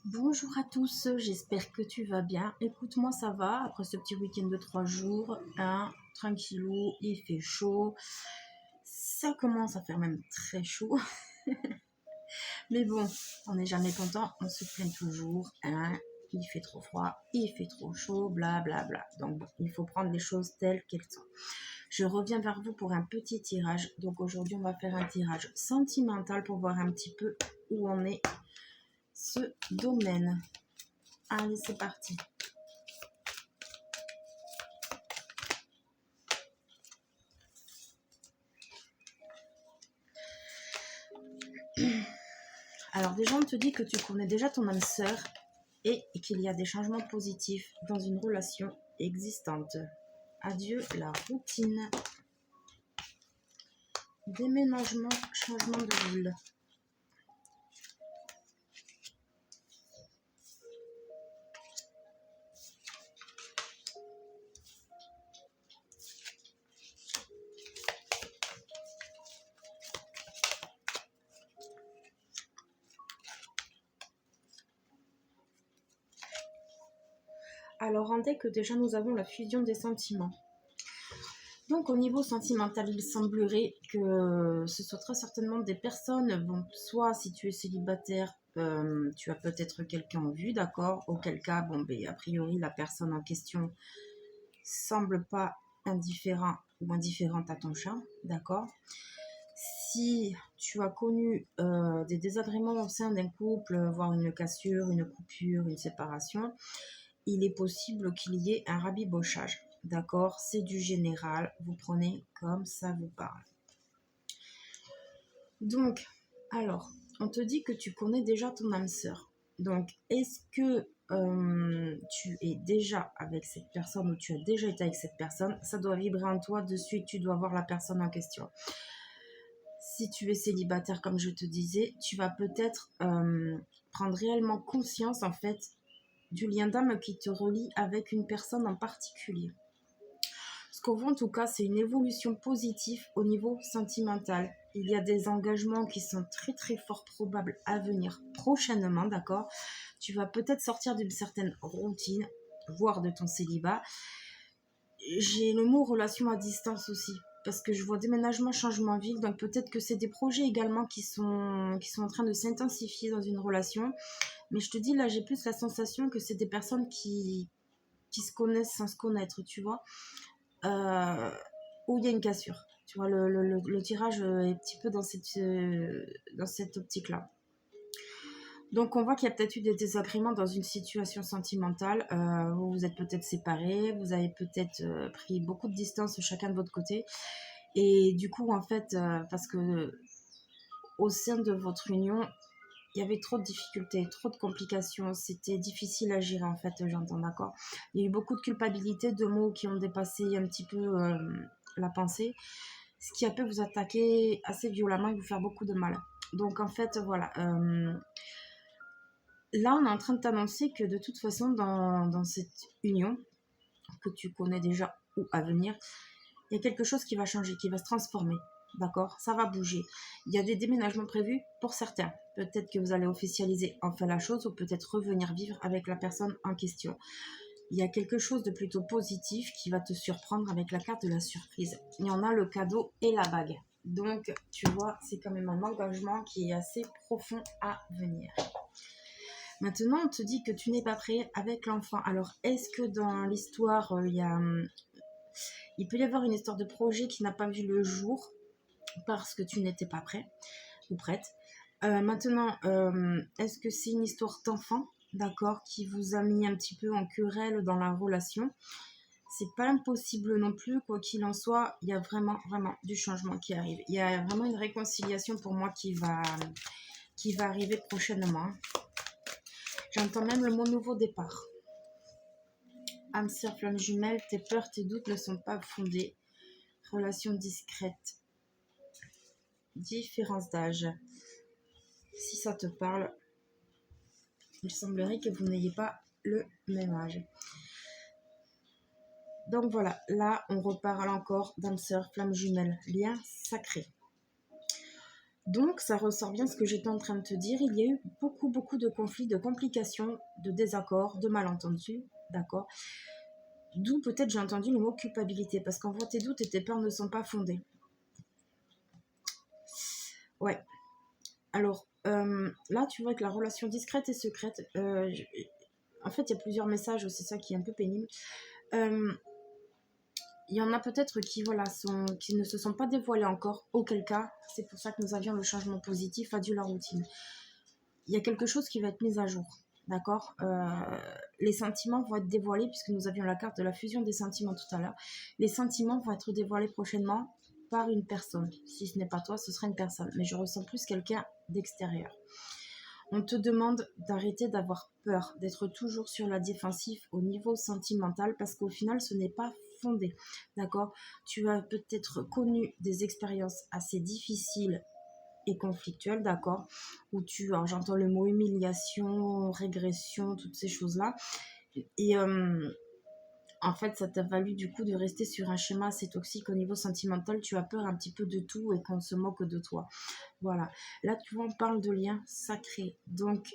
Bonjour à tous, j'espère que tu vas bien. Écoute, moi ça va, après ce petit week-end de 3 jours, tranquillou, il fait chaud. Ça commence à faire même très chaud. Mais bon, on n'est jamais content, on se plaint toujours, il fait trop froid, il fait trop chaud, bla bla bla. Donc bon, il faut prendre les choses telles qu'elles sont. Je reviens vers vous pour un petit tirage. Donc aujourd'hui, on va faire un tirage sentimental pour voir un petit peu où en est ce domaine. Allez, c'est parti. Alors déjà, on te dit que tu connais déjà ton âme sœur et qu'il y a des changements positifs dans une relation existante. Adieu la routine. Déménagement, changement de ville. Alors, en deck, déjà, nous avons la fusion des sentiments. Donc, au niveau sentimental, il semblerait que ce soit très certainement des personnes, bon, soit si tu es célibataire, tu as peut-être quelqu'un en vue, d'accord? Auquel cas, bon, ben, a priori, la personne en question semble pas indifférent ou indifférente à ton chat, d'accord? Si tu as connu des désagréments au sein d'un couple, voire une cassure, une coupure, une séparation, il est possible qu'il y ait un rabibochage. D'accord? C'est du général, vous prenez comme ça vous parle. Donc, alors, on te dit que tu connais déjà ton âme sœur. Donc, est-ce que tu es déjà avec cette personne ou tu as déjà été avec cette personne? Ça doit vibrer en toi, de suite, tu dois voir la personne en question. Si tu es célibataire, comme je te disais, tu vas peut-être prendre réellement conscience, en fait, du lien d'âme qui te relie avec une personne en particulier. Ce qu'on voit en tout cas, c'est une évolution positive au niveau sentimental. Il y a des engagements qui sont très très fort probables à venir prochainement, d'accord? Tu vas peut-être sortir d'une certaine routine, voire de ton célibat. J'ai le mot relation à distance aussi, parce que je vois déménagement, changement de ville, donc peut-être que c'est des projets également qui sont en train de s'intensifier dans une relation. Mais je te dis, là, j'ai plus la sensation que c'est des personnes qui se connaissent sans se connaître, tu vois, où il y a une cassure. Tu vois, le tirage est un petit peu dans cette optique-là. Donc, on voit qu'il y a peut-être eu des désagréments dans une situation sentimentale. Vous vous êtes peut-être séparés, vous avez peut-être pris beaucoup de distance chacun de votre côté. Et du coup, en fait, parce que au sein de votre union, il y avait trop de difficultés, trop de complications. C'était difficile à gérer, en fait, j'entends, d'accord. Il y a eu beaucoup de culpabilité, de mots qui ont dépassé un petit peu la pensée, ce qui a pu vous attaquer assez violemment et vous faire beaucoup de mal. Donc, en fait, voilà. Là, on est en train de t'annoncer que de toute façon, dans cette union que tu connais déjà ou à venir, il y a quelque chose qui va changer, qui va se transformer. D'accord? Ça va bouger. Il y a des déménagements prévus pour certains. Peut-être que vous allez officialiser enfin la chose ou peut-être revenir vivre avec la personne en question. Il y a quelque chose de plutôt positif qui va te surprendre avec la carte de la surprise. Il y en a le cadeau et la bague. Donc, tu vois, c'est quand même un engagement qui est assez profond à venir. Maintenant, on te dit que tu n'es pas prêt avec l'enfant. Alors, est-ce que dans l'histoire, il peut y avoir une histoire de projet qui n'a pas vu le jour parce que tu n'étais pas prêt ou prête? Maintenant, est-ce que c'est une histoire d'enfant, d'accord, qui vous a mis un petit peu en querelle dans la relation? C'est pas impossible non plus, quoi qu'il en soit, il y a vraiment, vraiment du changement qui arrive. Il y a vraiment une réconciliation pour moi qui va arriver prochainement. J'entends même le mot nouveau départ. Âme sœur, flamme jumelle, tes peurs, tes doutes ne sont pas fondés. Relation discrète. Différence d'âge. Si ça te parle, il semblerait que vous n'ayez pas le même âge. Donc voilà, là on reparle encore d'âme sœur, flamme jumelle, lien sacré. Donc, ça ressort bien ce que j'étais en train de te dire. Il y a eu beaucoup de conflits, de complications, de désaccords, de malentendus, d'accord? D'où peut-être j'ai entendu le mot culpabilité, parce qu'en voit tes doutes et tes peurs ne sont pas fondées. Ouais. Alors, là, tu vois que la relation discrète et secrète, en fait, il y a plusieurs messages, c'est ça qui est un peu pénible. Il y en a peut-être qui, voilà, qui ne se sont pas dévoilés encore, auquel cas, c'est pour ça que nous avions le changement positif, adieu la routine. Il y a quelque chose qui va être mis à jour, d'accord? Les sentiments vont être dévoilés, puisque nous avions la carte de la fusion des sentiments tout à l'heure. Les sentiments vont être dévoilés prochainement par une personne. Si ce n'est pas toi, ce sera une personne. Mais je ressens plus quelqu'un d'extérieur. On te demande d'arrêter d'avoir peur, d'être toujours sur la défensive au niveau sentimental, parce qu'au final, ce n'est pas fondé, d'accord? Tu as peut-être connu des expériences assez difficiles et conflictuelles, d'accord? Où alors j'entends le mot humiliation, régression, toutes ces choses-là. Et en fait, ça t'a valu du coup de rester sur un schéma assez toxique au niveau sentimental. Tu as peur un petit peu de tout et qu'on se moque de toi. Voilà. Là, tu vois, on parle de liens sacrés. Donc,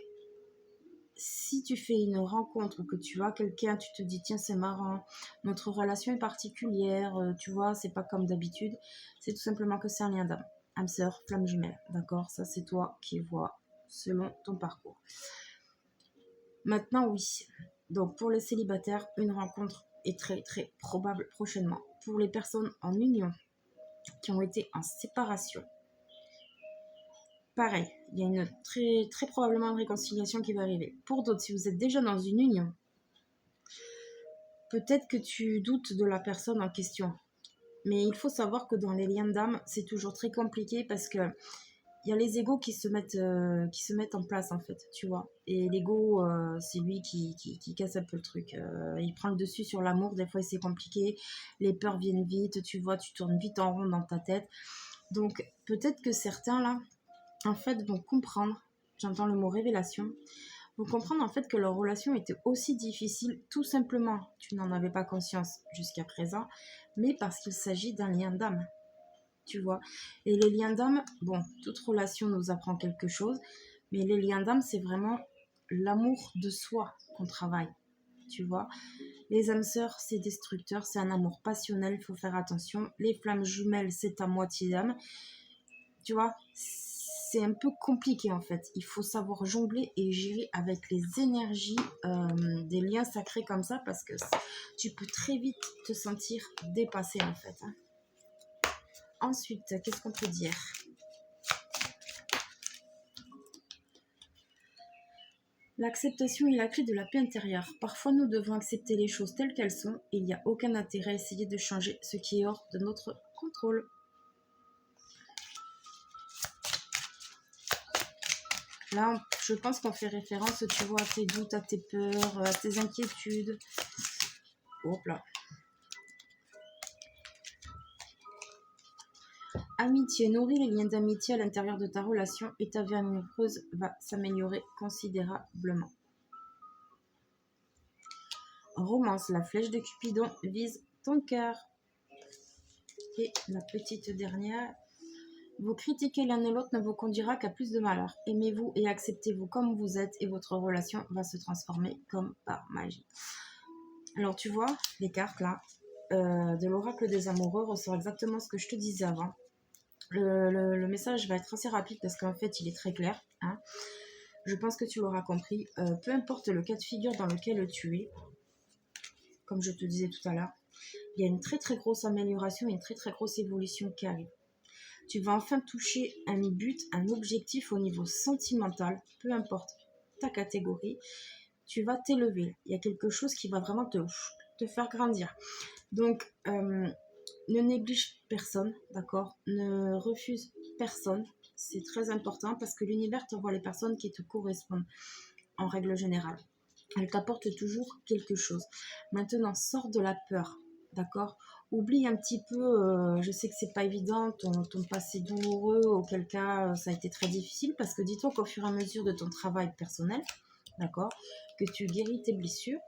si tu fais une rencontre ou que tu as quelqu'un, tu te dis tiens c'est marrant, notre relation est particulière, tu vois, c'est pas comme d'habitude, c'est tout simplement que c'est un lien d'âme, âme sœur, flamme jumelle, d'accord? Ça c'est toi qui vois selon ton parcours. Maintenant oui, donc pour les célibataires, une rencontre est très très probable prochainement. Pour les personnes en union qui ont été en séparation, pareil, il y a une très, très probablement une réconciliation qui va arriver. Pour d'autres, si vous êtes déjà dans une union, peut-être que tu doutes de la personne en question. Mais il faut savoir que dans les liens d'âme, c'est toujours très compliqué parce que il y a les égos qui se mettent en place en fait, tu vois. Et l'ego, c'est lui qui casse un peu le truc. Il prend le dessus sur l'amour, des fois c'est compliqué. Les peurs viennent vite, tu vois, tu tournes vite en rond dans ta tête. Donc peut-être que certains là, en fait, vont comprendre, j'entends le mot révélation, vont comprendre en fait que leur relation était aussi difficile, tout simplement, tu n'en avais pas conscience jusqu'à présent, mais parce qu'il s'agit d'un lien d'âme, tu vois. Et les liens d'âme, bon, toute relation nous apprend quelque chose, mais les liens d'âme, c'est vraiment l'amour de soi qu'on travaille, tu vois. Les âmes sœurs, c'est destructeur, c'est un amour passionnel, il faut faire attention. Les flammes jumelles, c'est à moitié d'âme, tu vois. C'est un peu compliqué en fait. Il faut savoir jongler et gérer avec les énergies des liens sacrés comme ça parce que tu peux très vite te sentir dépassé en fait. Hein. Ensuite, qu'est-ce qu'on peut dire? L'acceptation est la clé de la paix intérieure. Parfois, nous devons accepter les choses telles qu'elles sont et il n'y a aucun intérêt à essayer de changer ce qui est hors de notre contrôle. Là, je pense qu'on fait référence, tu vois, à tes doutes, à tes peurs, à tes inquiétudes. Hop là. Amitié, nourris les liens d'amitié à l'intérieur de ta relation et ta vie amoureuse va s'améliorer considérablement. Romance, la flèche de Cupidon vise ton cœur. Et la petite dernière, vous critiquer l'un et l'autre ne vous conduira qu'à plus de malheur. Aimez-vous et acceptez-vous comme vous êtes et votre relation va se transformer comme par magie. Alors tu vois, les cartes là, de l'oracle des amoureux ressort exactement ce que je te disais avant. Le message va être assez rapide parce qu'en fait il est très clair. Hein. Je pense que tu l'auras compris. Peu importe le cas de figure dans lequel tu es, comme je te disais tout à l'heure, il y a une très très grosse amélioration et une très très grosse évolution qui arrive. Tu vas enfin toucher un but, un objectif au niveau sentimental, peu importe ta catégorie, tu vas t'élever. Il y a quelque chose qui va vraiment te faire grandir. Donc, ne néglige personne, d'accord? Ne refuse personne. C'est très important parce que l'univers t'envoie les personnes qui te correspondent en règle générale. Elle t'apporte toujours quelque chose. Maintenant, sors de la peur, d'accord? Oublie un petit peu, je sais que c'est pas évident, ton passé douloureux, auquel cas ça a été très difficile, parce que dis-toi qu'au fur et à mesure de ton travail personnel, d'accord, que tu guéris tes blessures,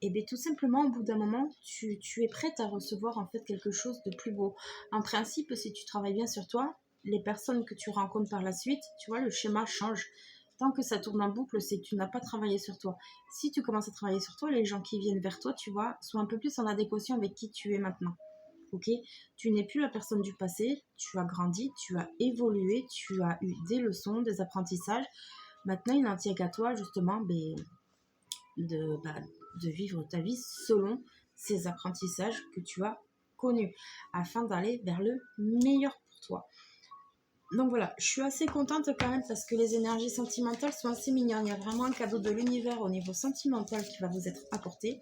et bien tout simplement, au bout d'un moment, tu es prête à recevoir en fait quelque chose de plus beau. En principe, si tu travailles bien sur toi, les personnes que tu rencontres par la suite, tu vois, le schéma change. Tant que ça tourne en boucle, c'est que tu n'as pas travaillé sur toi. Si tu commences à travailler sur toi, les gens qui viennent vers toi, tu vois, sont un peu plus en adéquation avec qui tu es maintenant. Ok? Tu n'es plus la personne du passé, tu as grandi, tu as évolué, tu as eu des leçons, des apprentissages. Maintenant, il n'en tient qu'à toi, justement, de vivre ta vie selon ces apprentissages que tu as connus, afin d'aller vers le meilleur pour toi. Donc voilà, je suis assez contente quand même parce que les énergies sentimentales sont assez mignonnes. Il y a vraiment un cadeau de l'univers au niveau sentimental qui va vous être apporté.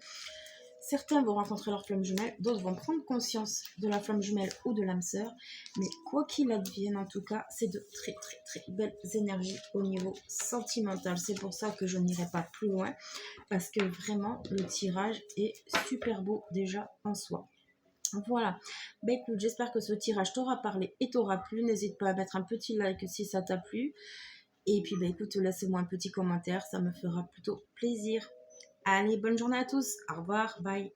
Certains vont rencontrer leur flamme jumelle, d'autres vont prendre conscience de la flamme jumelle ou de l'âme sœur. Mais quoi qu'il advienne, en tout cas, c'est de très très très belles énergies au niveau sentimental. C'est pour ça que je n'irai pas plus loin parce que vraiment le tirage est super beau déjà en soi. Voilà, bah écoute, j'espère que ce tirage t'aura parlé et t'aura plu. N'hésite pas à mettre un petit like si ça t'a plu. Et puis bah écoute, laisse-moi un petit commentaire, ça me fera plutôt plaisir. Allez, bonne journée à tous, au revoir, bye.